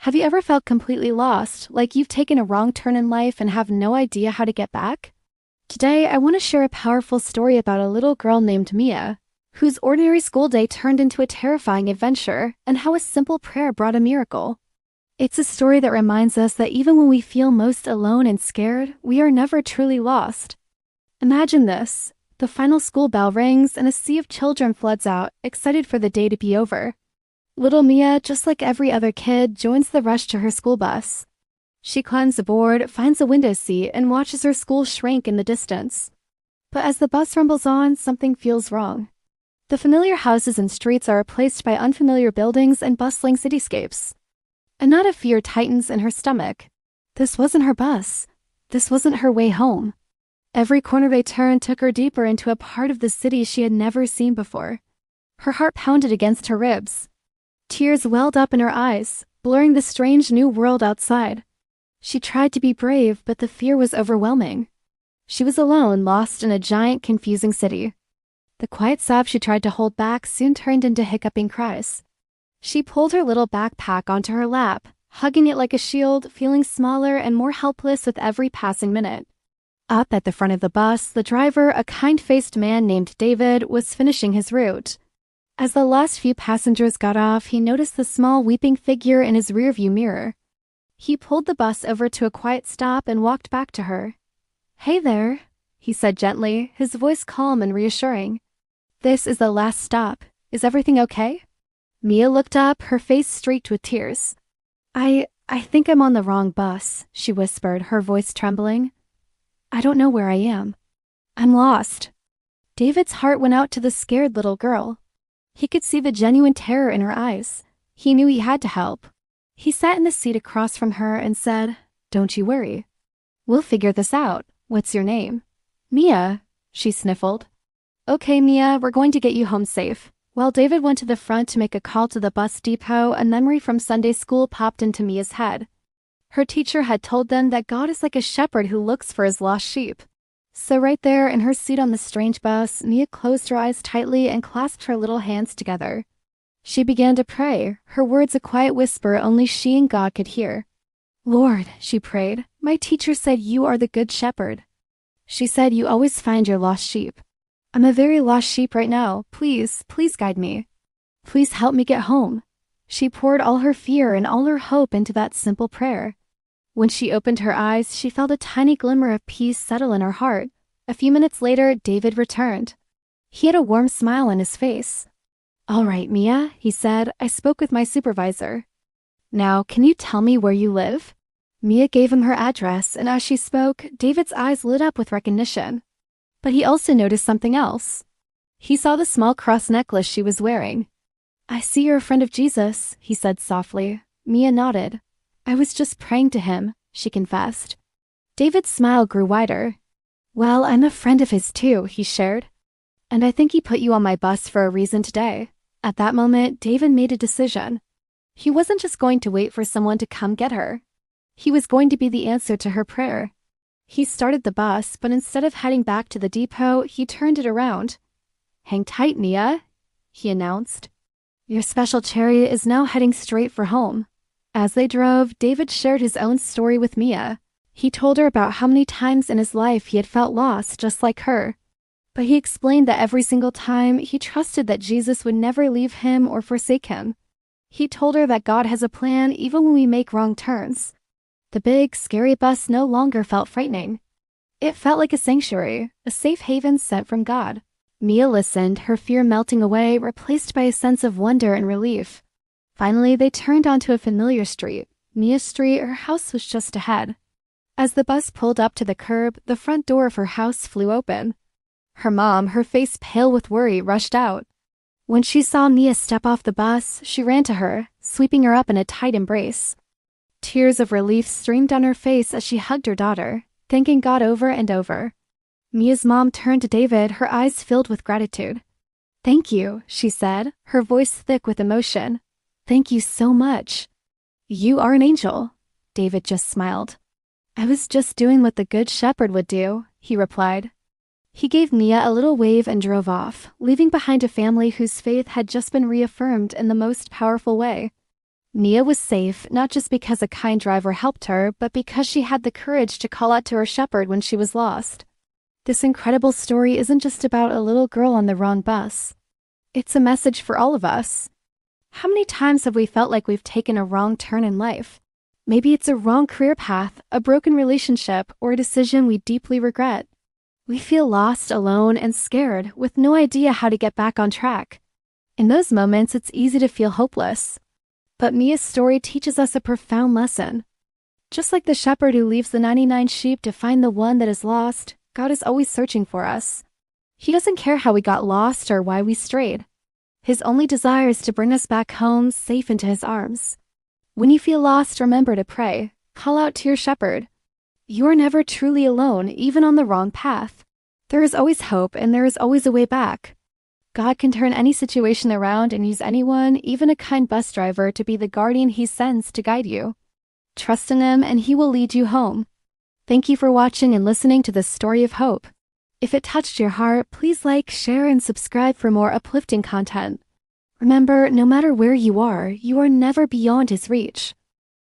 Have you ever felt completely lost, like you've taken a wrong turn in life and have no idea how to get back? Today, I want to share a powerful story about a little girl named Mia, whose ordinary school day turned into a terrifying adventure, and how a simple prayer brought a miracle. It's a story that reminds us that even when we feel most alone and scared, we are never truly lost. Imagine this. The final school bell rings and a sea of children floods out, excited for the day to be over. Little Mia, just like every other kid, joins the rush to her school bus. She climbs aboard, finds a window seat, and watches her school shrink in the distance. But as the bus rumbles on, something feels wrong. The familiar houses and streets are replaced by unfamiliar buildings and bustling cityscapes. A knot of fear tightens in her stomach. This wasn't her bus. This wasn't her way home. Every corner they turned took her deeper into a part of the city she had never seen before. Her heart pounded against her ribs. Tears welled up in her eyes, blurring the strange new world outside. She tried to be brave, but the fear was overwhelming. She was alone, lost in a giant, confusing city. The quiet sobs she tried to hold back soon turned into hiccuping cries. She pulled her little backpack onto her lap, hugging it like a shield, feeling smaller and more helpless with every passing minute. Up at the front of the bus, the driver, a kind-faced man named David, was finishing his route. As the last few passengers got off, he noticed the small weeping figure in his rearview mirror. He pulled the bus over to a quiet stop and walked back to her. "Hey there," he said gently, his voice calm and reassuring. "This is the last stop. Is everything okay?" Mia looked up, her face streaked with tears. I think I'm on the wrong bus," she whispered, her voice trembling. "I don't know where I am. I'm lost." David's heart went out to the scared little girl. He could see the genuine terror in her eyes. He knew he had to help. He sat in the seat across from her and said, "Don't you worry. We'll figure this out. What's your name?" "Mia," she sniffled. "Okay, Mia, we're going to get you home safe." While David went to the front to make a call to the bus depot, a memory from Sunday school popped into Mia's head. Her teacher had told them that God is like a shepherd who looks for his lost sheep. So right there in her seat on the strange bus, Mia closed her eyes tightly and clasped her little hands together. She began to pray, her words a quiet whisper only she and God could hear. "Lord," she prayed, "my teacher said you are the good shepherd. She said you always find your lost sheep. I'm a very lost sheep right now. Please, please guide me. Please help me get home." She poured all her fear and all her hope into that simple prayer. When she opened her eyes, she felt a tiny glimmer of peace settle in her heart. A few minutes later, David returned. He had a warm smile on his face. "All right, Mia," he said, "I spoke with my supervisor. Now, can you tell me where you live?" Mia gave him her address, and as she spoke, David's eyes lit up with recognition. But he also noticed something else. He saw the small cross necklace she was wearing. "I see you're a friend of Jesus," he said softly. Mia nodded. "I was just praying to him," she confessed. David's smile grew wider. "Well, I'm a friend of his too," he shared. "And I think he put you on my bus for a reason today." At that moment, David made a decision. He wasn't just going to wait for someone to come get her. He was going to be the answer to her prayer. He started the bus, but instead of heading back to the depot, he turned it around. "Hang tight, Mia," he announced. "Your special chariot is now heading straight for home." As they drove, David shared his own story with Mia. He told her about how many times in his life he had felt lost just like her. But he explained that every single time, he trusted that Jesus would never leave him or forsake him. He told her that God has a plan even when we make wrong turns. The big, scary bus no longer felt frightening. It felt like a sanctuary, a safe haven sent from God. Mia listened, her fear melting away, replaced by a sense of wonder and relief. Finally, they turned onto a familiar street. Mia's street, her house was just ahead. As the bus pulled up to the curb, the front door of her house flew open. Her mom, her face pale with worry, rushed out. When she saw Mia step off the bus, she ran to her, sweeping her up in a tight embrace. Tears of relief streamed down her face as she hugged her daughter, thanking God over and over. Mia's mom turned to David, her eyes filled with gratitude. "Thank you," she said, her voice thick with emotion. "Thank you so much." "You are an angel." David just smiled. "I was just doing what the Good Shepherd would do," he replied. He gave Mia a little wave and drove off, leaving behind a family whose faith had just been reaffirmed in the most powerful way. Mia was safe not just because a kind driver helped her, but because she had the courage to call out to her shepherd when she was lost. This incredible story isn't just about a little girl on the wrong bus. It's a message for all of us. How many times have we felt like we've taken a wrong turn in life? Maybe it's a wrong career path, a broken relationship, or a decision we deeply regret. We feel lost, alone, and scared, with no idea how to get back on track. In those moments, it's easy to feel hopeless. But Mia's story teaches us a profound lesson. Just like the shepherd who leaves the 99 sheep to find the one that is lost, God is always searching for us. He doesn't care how we got lost or why we strayed. His only desire is to bring us back home, safe into His arms. When you feel lost, remember to pray. Call out to your shepherd. You are never truly alone, even on the wrong path. There is always hope, and there is always a way back. God can turn any situation around and use anyone, even a kind bus driver, to be the guardian He sends to guide you. Trust in Him, and He will lead you home. Thank you for watching and listening to this story of hope. If it touched your heart, please like, share, and subscribe for more uplifting content. Remember, no matter where you are never beyond His reach.